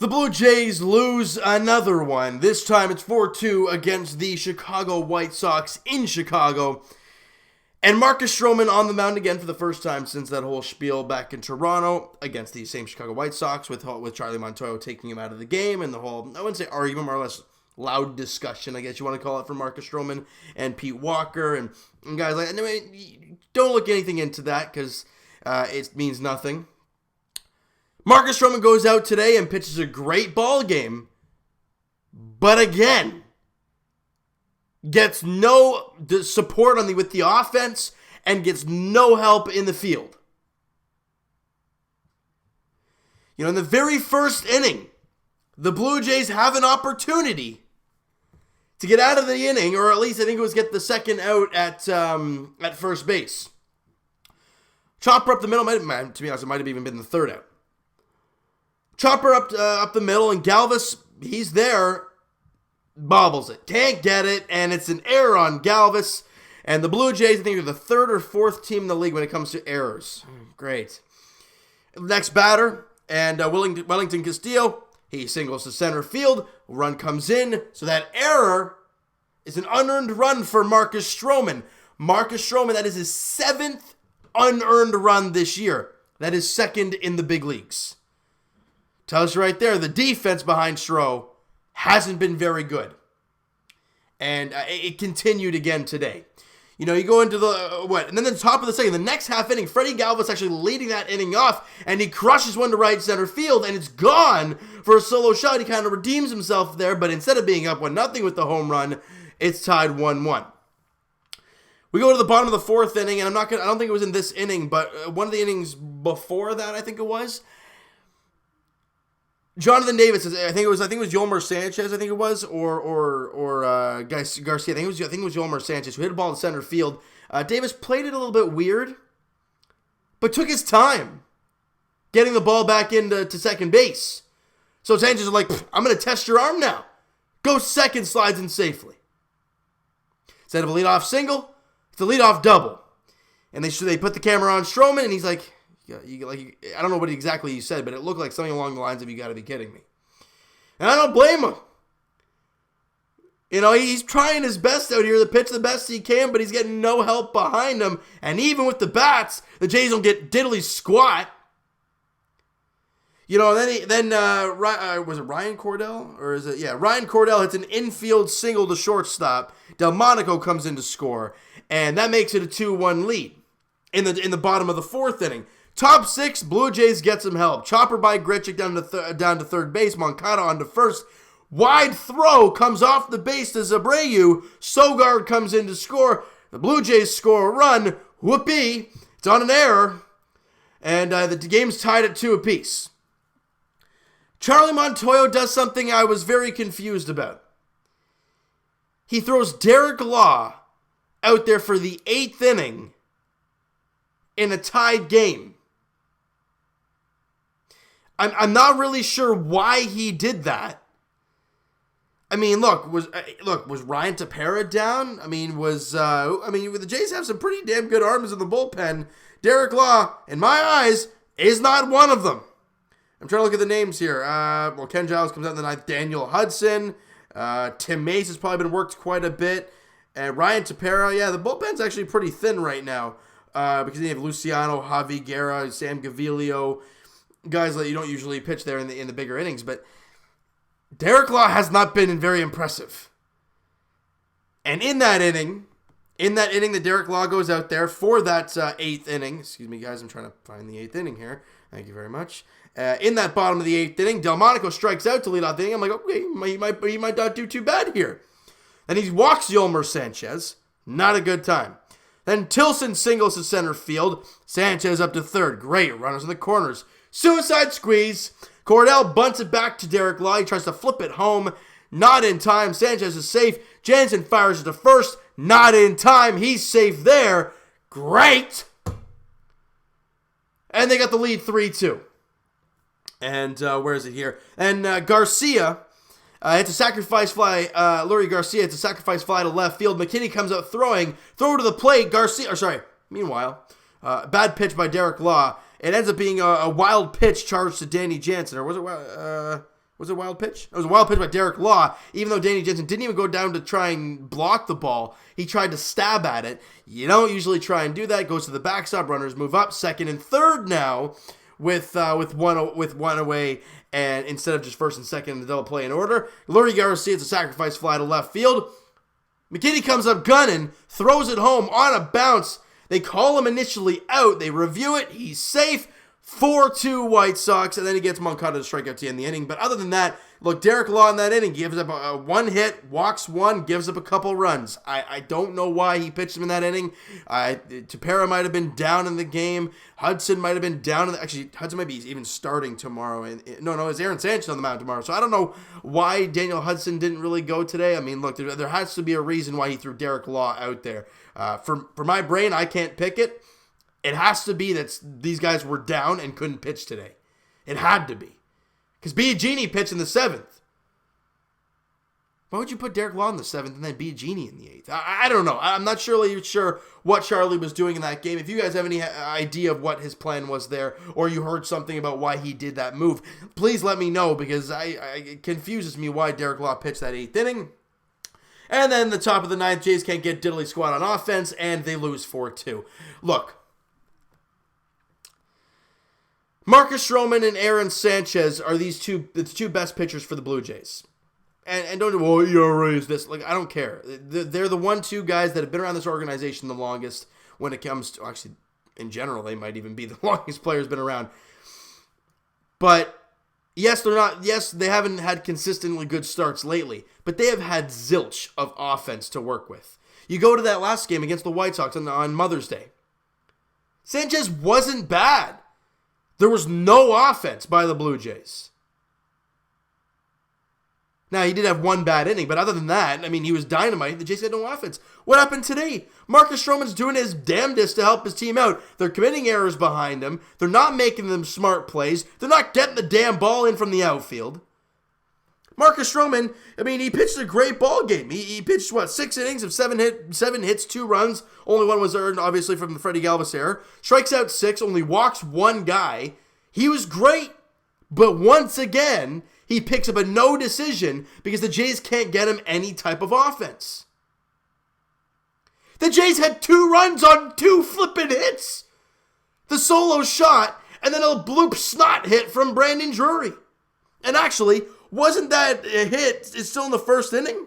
The Blue Jays lose another one. This time it's 4-2 against the Chicago White Sox in Chicago. And Marcus Stroman on the mound again for the first time since that whole spiel back in Toronto against the same Chicago White Sox with Charlie Montoyo taking him out of the game and the whole, I wouldn't say argument, more or less loud discussion, I guess you want to call it, for Marcus Stroman and Pete Walker and guys like that. Anyway, don't look anything into that because it means nothing. Marcus Stroman goes out today and pitches a great ball game, but again, gets no support with the offense and gets no help in the field. You know, in the very first inning, the Blue Jays have an opportunity to get out of the inning, or at least I think it was get the second out at first base. Chopper up the middle, to be honest, it might have even been the third out. Chopper up the middle, and Galvis, he's there, bobbles it. Can't get it, and it's an error on Galvis. And the Blue Jays, I think, are the third or fourth team in the league when it comes to errors. Great. Next batter, and Wellington Castillo, he singles to center field. Run comes in, so that error is an unearned run for Marcus Stroman. Marcus Stroman, that is his 7th unearned run this year. That is second in the big leagues. Tells you right there, the defense behind Stro hasn't been very good. And it continued again today. You know, you go into and then the top of the second, the next half inning, Freddie Galvis actually leading that inning off, and he crushes one to right center field, and it's gone for a solo shot. He kind of redeems himself there, but instead of being up 1-0 with the home run, it's tied 1-1. We go to the bottom of the fourth inning, and I don't think it was in this inning, but one of the innings before that, I think it was. Jonathan Davis, I think it was Yolmer Sanchez, or Garcia. I think it was Yolmer Sanchez who hit a ball in center field. Davis played it a little bit weird, but took his time getting the ball back into second base. So Sanchez was like, I'm going to test your arm now. Go second, slides in safely. Instead of a leadoff single, it's a leadoff double. And they put the camera on Stroman, and he's like, I don't know what exactly he said, but it looked like something along the lines of, you got to be kidding me. And I don't blame him. You know, he's trying his best out here to pitch the best he can, but he's getting no help behind him. And even with the bats, the Jays don't get diddly squat. You know, then was it Ryan Cordell? Or is it, yeah, Ryan Cordell hits an infield single to shortstop. Delmonico comes in to score, and that makes it a 2-1 lead in the bottom of the fourth inning. Top six, Blue Jays get some help. Chopper by Grichuk down to third base. Moncada on to first. Wide throw comes off the base to Zabreu. Sogard comes in to score. The Blue Jays score a run. Whoopee. It's on an error. And the game's tied at 2 apiece. Charlie Montoyo does something I was very confused about. He throws Derek Law out there for the 8th inning in a tied game. I'm not really sure why he did that. I mean, was Ryan Tepera down? I mean, the Jays have some pretty damn good arms in the bullpen. Derek Law, in my eyes, is not one of them. I'm trying to look at the names here. Ken Giles comes out in the 9th. Daniel Hudson. Tim Mace has probably been worked quite a bit. And Ryan Tepera, yeah, the bullpen's actually pretty thin right now. Because they have Luciano, Javi Guerra, Sam Gaviglio, guys that you don't usually pitch there in the bigger innings. But Derek Law has not been very impressive. And in that inning that Derek Law goes out there for that 8th inning, excuse me guys, I'm trying to find the 8th inning here. Thank you very much. In that bottom of the 8th inning, Delmonico strikes out to lead off the inning. I'm like, okay, he might not do too bad here. Then he walks Yolmer Sanchez. Not a good time. Then Tilson singles to center field. Sanchez up to third. Great runners in the corners. Suicide squeeze. Cordell bunts it back to Derek Law. He tries to flip it home. Not in time. Sanchez is safe. Jansen fires it to first. Not in time. He's safe there. Great. And they got the lead 3-2. And where is it here? And Garcia hits a sacrifice fly. Lurie Garcia hits a sacrifice fly to left field. McKinney comes out throwing. Throw to the plate. Meanwhile, bad pitch by Derek Law. It ends up being a wild pitch charged to Danny Jansen. Or was it Was it a wild pitch? It was a wild pitch by Derek Law. Even though Danny Jansen didn't even go down to try and block the ball, he tried to stab at it. You don't usually try and do that. Goes to the backstop. Runners move up. Second and third now with one away, and instead of just first and second in the double play in order. Lurie Garcia, it's a sacrifice fly to left field. McKinney comes up gunning, throws it home on a bounce. They call him initially out. They review it. He's safe. 4-2 White Sox, and then he gets Moncada to strike out to end the inning. But other than that, look, Derek Law in that inning gives up one hit, walks one, gives up a couple runs. I don't know why he pitched him in that inning. Tepera might have been down in the game. Hudson might have been down. Actually, Hudson might be even starting tomorrow. No, it's Aaron Sanchez on the mound tomorrow. So I don't know why Daniel Hudson didn't really go today. I mean, look, there has to be a reason why he threw Derek Law out there. For my brain, I can't pick it. It has to be that these guys were down and couldn't pitch today. It had to be. Because Biagini pitched in the 7th. Why would you put Derek Law in the 7th and then Biagini in the 8th? I don't know. I'm not really sure what Charlie was doing in that game. If you guys have any idea of what his plan was there, or you heard something about why he did that move, please let me know, because it confuses me why Derek Law pitched that 8th inning. And then the top of the 9th, Jays can't get diddly squat on offense, and they lose 4-2. Look, Marcus Stroman and Aaron Sanchez are the two best pitchers for the Blue Jays. And don't, well, ERA is this. Like, I don't care. They're the 1-2 guys that have been around this organization the longest when it comes to, actually, in general, they might even be the longest players been around. But, yes, they haven't had consistently good starts lately, but they have had zilch of offense to work with. You go to that last game against the White Sox on Mother's Day. Sanchez wasn't bad. There was no offense by the Blue Jays. Now, he did have one bad inning, but other than that, I mean, he was dynamite. The Jays had no offense. What happened today? Marcus Stroman's doing his damnedest to help his team out. They're committing errors behind him. They're not making them smart plays. They're not getting the damn ball in from the outfield. Marcus Stroman, I mean, he pitched a great ball game. He pitched, 6 innings of 7 hits, 2 runs. Only one was earned, obviously, from the Freddie Galvis error. Strikes out 6, only walks 1 guy. He was great. But once again, he picks up a no decision because the Jays can't get him any type of offense. The Jays had 2 runs on 2 flippin' hits. The solo shot, and then a bloop snot hit from Brandon Drury. And actually, wasn't that a hit? It's still in the first inning?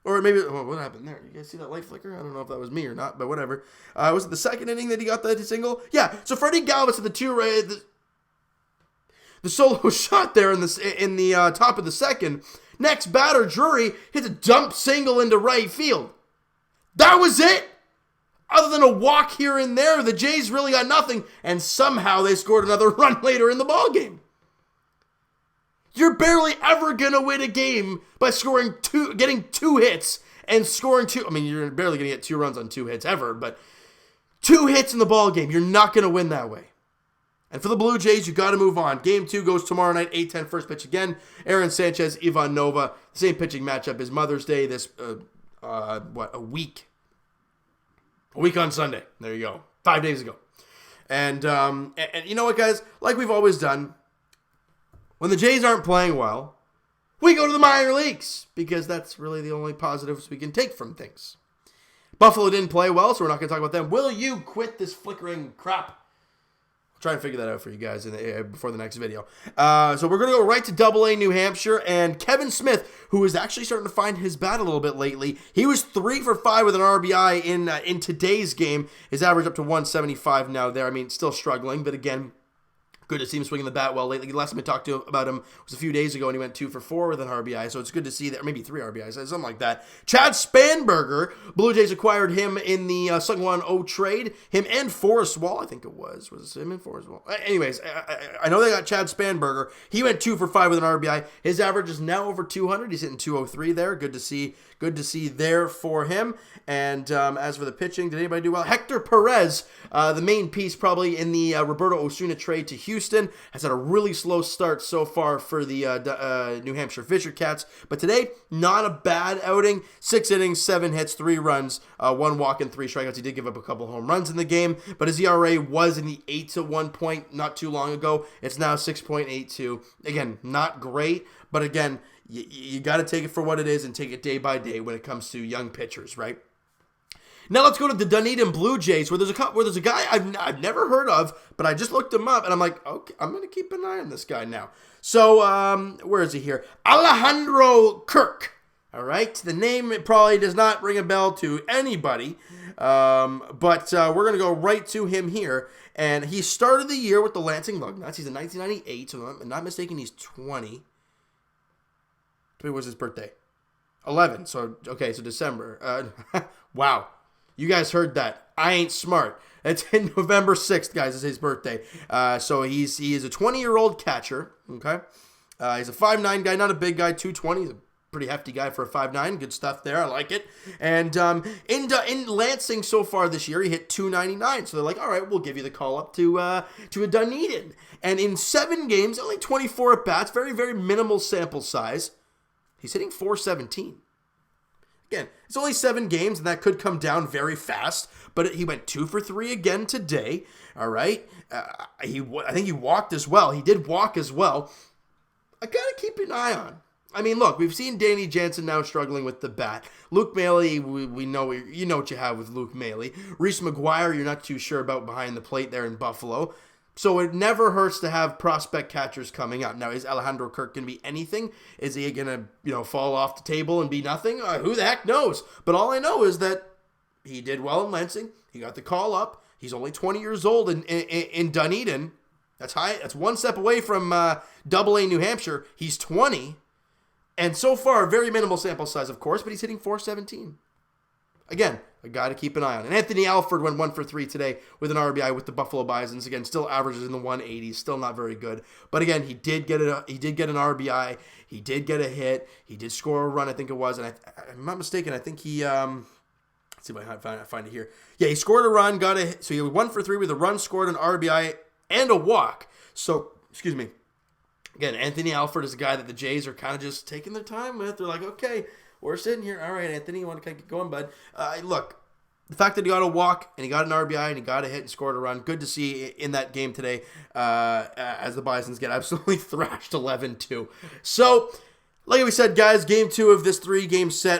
Or maybe, what happened there? You guys see that light flicker? I don't know if that was me or not, but whatever. Was it the second inning that he got the single? Yeah, so Freddie Galvis had the solo shot there in the top of the second. Next batter, Drury, hits a dump single into right field. That was it. Other than a walk here and there, the Jays really got nothing, and somehow they scored another run later in the ballgame. You're barely ever going to win a game by getting 2 hits and scoring 2. I mean, you're barely going to get 2 runs on 2 hits ever, but 2 hits in the ballgame, you're not going to win that way. And for the Blue Jays, you got to move on. Game 2 goes tomorrow night, 8:10 first pitch again. Aaron Sanchez, Ivan Nova. Same pitching matchup as Mother's Day this, a week. A week on Sunday. There you go. 5 days ago. And you know what, guys? Like we've always done, when the Jays aren't playing well, we go to the minor leagues because that's really the only positives we can take from things. Buffalo didn't play well, so we're not going to talk about them. Will you quit this flickering crap? I'll try and figure that out for you guys before the next video. So we're going to go right to Double-A New Hampshire, and Kevin Smith, who is actually starting to find his bat a little bit lately. He was 3 for 5 with an RBI in today's game. His average up to 175 now there. I mean, still struggling, but again, good to see him swinging the bat well lately. The last time I talked to him about him was a few days ago, and he went 2 for 4 with an RBI, so it's good to see that, or maybe 3 RBIs, something like that. Chad Spanberger, Blue Jays acquired him in the Sungwon trade. Him and Forrest Wall, I think it was. Was it him and Forrest Wall? Anyways, I know they got Chad Spanberger. He went 2 for 5 with an RBI. His average is now over 200. He's hitting 203 there. Good to see there for him. And as for the pitching, did anybody do well? Hector Perez, the main piece probably in the Roberto Osuna trade to Houston. Houston. Has had a really slow start so far for the New Hampshire Fisher Cats. But today, not a bad outing. 6 innings, 7 hits, 3 runs, 1 walk, and 3 strikeouts. He did give up a couple home runs in the game, but his ERA was in the 8-1 point not too long ago. It's now 6.82. Again, not great, but again, you got to take it for what it is and take it day by day when it comes to young pitchers, right? Now let's go to the Dunedin Blue Jays, where there's a guy I've never heard of, but I just looked him up, and I'm like, okay, I'm going to keep an eye on this guy now. So, where is he here? Alejandro Kirk. All right, the name probably does not ring a bell to anybody, but we're going to go right to him here. And he started the year with the Lansing Lugnuts. He's in 1998, so if I'm not mistaken, he's 20. When was his birthday? 11. So, okay, so December. Wow. You guys heard that. I ain't smart. It's in November 6th, guys, is his birthday. So he is a 20-year-old catcher, okay? He's a 5'9" guy, not a big guy, 220. He's a pretty hefty guy for a 5'9". Good stuff there. I like it. And in Lansing so far this year, he hit 299. So they're like, all right, we'll give you the call up to a Dunedin. And in 7 games, only 24 at-bats, very, very minimal sample size, he's hitting .417. Again, it's only 7 games, and that could come down very fast. But he went 2 for 3 again today. All right, I think he walked as well. He did walk as well. I gotta keep an eye on. I mean, look, we've seen Danny Jansen now struggling with the bat. Luke Maley, we know you know what you have with Luke Maley. Reese McGuire, you're not too sure about behind the plate there in Buffalo. So it never hurts to have prospect catchers coming up. Now, is Alejandro Kirk going to be anything? Is he going to, fall off the table and be nothing? Who the heck knows? But all I know is that he did well in Lansing. He got the call up. He's only 20 years old in Dunedin. That's high. That's one step away from Double-A New Hampshire. He's 20. And so far, very minimal sample size, of course, but he's hitting .417. Again, a guy to keep an eye on. And Anthony Alford went 1 for 3 today with an RBI with the Buffalo Bisons. Again, still averages in the 180s, still not very good. But again, he did get an RBI. He did get a hit. He did score a run, I think it was. And I'm not mistaken, I think he let's see if I find it here. Yeah, he scored a run, got a hit. So he went 1 for 3 with a run, scored an RBI, and a walk. So, excuse me. Again, Anthony Alford is a guy that the Jays are kind of just taking their time with. They're like, okay, we're sitting here. All right, Anthony, you want to kind of get going, bud? Look, the fact that he got a walk and he got an RBI and he got a hit and scored a run, good to see in that game today as the Bisons get absolutely thrashed 11-2. So, like we said, guys, game 2 of this 4-game set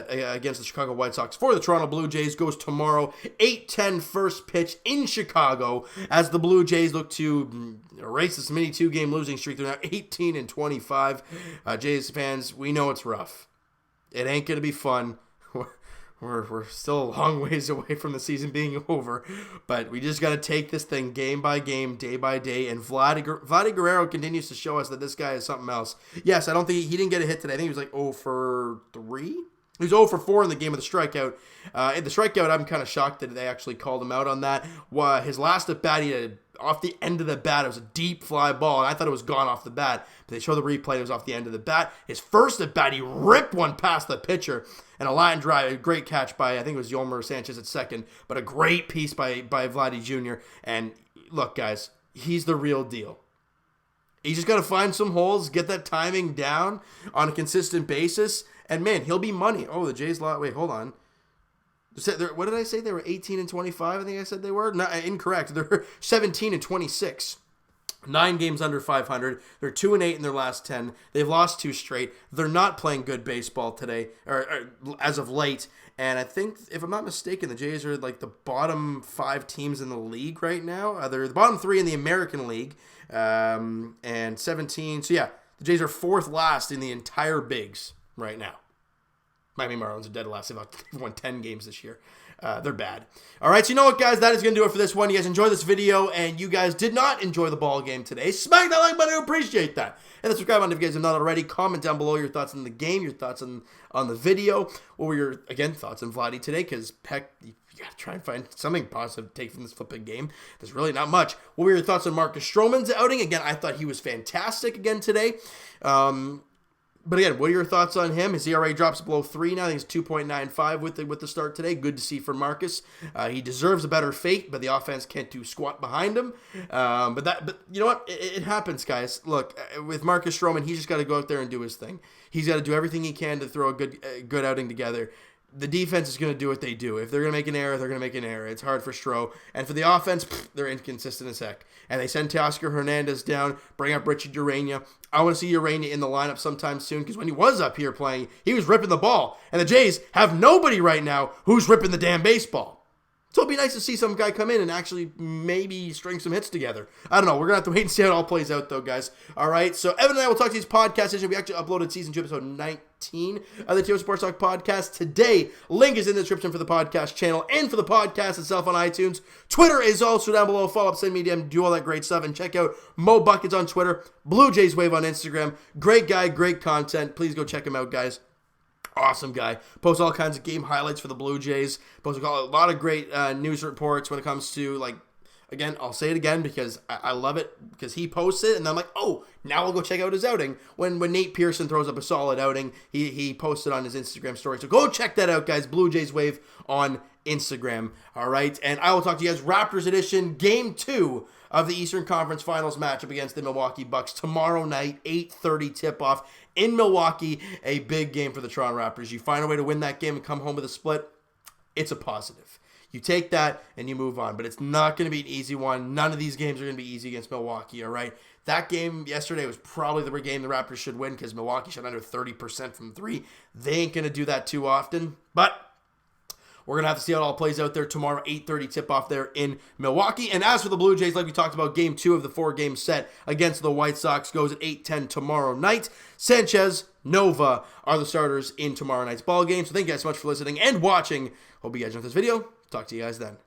against the Chicago White Sox for the Toronto Blue Jays goes tomorrow, 8:10 first pitch in Chicago as the Blue Jays look to erase this mini 2-game losing streak. They're now 18-25. Jays fans, we know it's rough. It ain't going to be fun. We're still a long ways away from the season being over, but we just got to take this thing game by game, day by day, and Vladdy Guerrero continues to show us that this guy is something else. Yes, I don't think he didn't get a hit today. I think he was like 0 for 3. He was 0 for 4 in the game with a strikeout. In the strikeout, I'm kind of shocked that they actually called him out on that. His last at bat, he had off the end of the bat. It was a deep fly ball, and I thought it was gone off the bat. But they show the replay. It was off the end of the bat. His first at bat, he ripped one past the pitcher, and a line drive. A great catch by, I think it was Aaron Sanchez at second, but a great piece by Vladdy Jr. And look, guys, he's the real deal. You just got to find some holes, get that timing down on a consistent basis, and man, he'll be money. Oh, the Jays lost. Wait, hold on. What did I say? They were 18-25. I think I said they were. No, incorrect. They're 17-26. 9 games under 500. They're 2-8 in their last 10. They've lost 2 straight. They're not playing good baseball today, or as of late. And I think, if I'm not mistaken, the Jays are like the bottom 5 teams in the league right now. They're the bottom 3 in the American League, and 17. So yeah, the Jays are 4th last in the entire bigs right now. Miami Marlins are dead last. They've won 10 games this year. They're bad. All right, so you know what, guys? That is going to do it for this one. You guys enjoyed this video, and you guys did not enjoy the ball game today. Smack that like button. I appreciate that. And the subscribe button if you guys have not already. Comment down below your thoughts on the game, your thoughts on the video. What were your, again, thoughts on Vladdy today? Because, heck, you got to try and find something positive to take from this flipping game. There's really not much. What were your thoughts on Marcus Stroman's outing? Again, I thought he was fantastic again today. But again, what are your thoughts on him? His ERA drops below 3 now. I think it's 2.95 with the start today. Good to see for Marcus. He deserves a better fate, but the offense can't do squat behind him. But you know what? It happens, guys. Look, with Marcus Stroman, he's just got to go out there and do his thing. He's got to do everything he can to throw a good outing together. The defense is going to do what they do. If they're going to make an error, they're going to make an error. It's hard for Stro. And for the offense, they're inconsistent as heck. And they send Teoscar Hernandez down, bring up Richard Urania. I want to see Urania in the lineup sometime soon, because when he was up here playing, he was ripping the ball. And the Jays have nobody right now who's ripping the damn baseball. So it'd be nice to see some guy come in and actually maybe string some hits together. I don't know. We're going to have to wait and see how it all plays out, though, guys. All right. So Evan and I will talk to these podcasts. We actually uploaded Season 2, Episode 19 of the TO Sports Talk podcast today. Link is in the description for the podcast channel and for the podcast itself on iTunes. Twitter is also down below. Follow up, send me a DM, do all that great stuff. And check out Mo Buckets on Twitter, Blue Jays Wave on Instagram. Great guy, great content. Please go check him out, guys. Awesome guy. Posts all kinds of game highlights for the Blue Jays. Posts a lot of great news reports when it comes to, like, again, I'll say it again because I love it, because he posts it, and I'm like, oh, now I'll go check out his outing. When Nate Pearson throws up a solid outing, he posted on his Instagram story. So go check that out, guys. Blue Jays Wave on Instagram. All right, and I will talk to you guys Raptors edition, Game 2 of the Eastern Conference Finals matchup against the Milwaukee Bucks tomorrow night, 8:30 tip-off in Milwaukee. A big game for the Toronto Raptors. You find a way to win that game and come home with a split, it's a positive. You take that and you move on, but it's not going to be an easy one. None of these games are going to be easy against Milwaukee, all right? That game yesterday was probably the game the Raptors should win, because Milwaukee shot under 30% from 3. They ain't going to do that too often, but we're going to have to see how it all plays out there tomorrow, 8:30 tip-off there in Milwaukee. And as for the Blue Jays, like we talked about, Game 2 of the 4-game set against the White Sox goes at 8:10 tomorrow night. Sanchez, Nova are the starters in tomorrow night's ball game. So thank you guys so much for listening and watching. Hope you guys enjoyed this video. Talk to you guys then.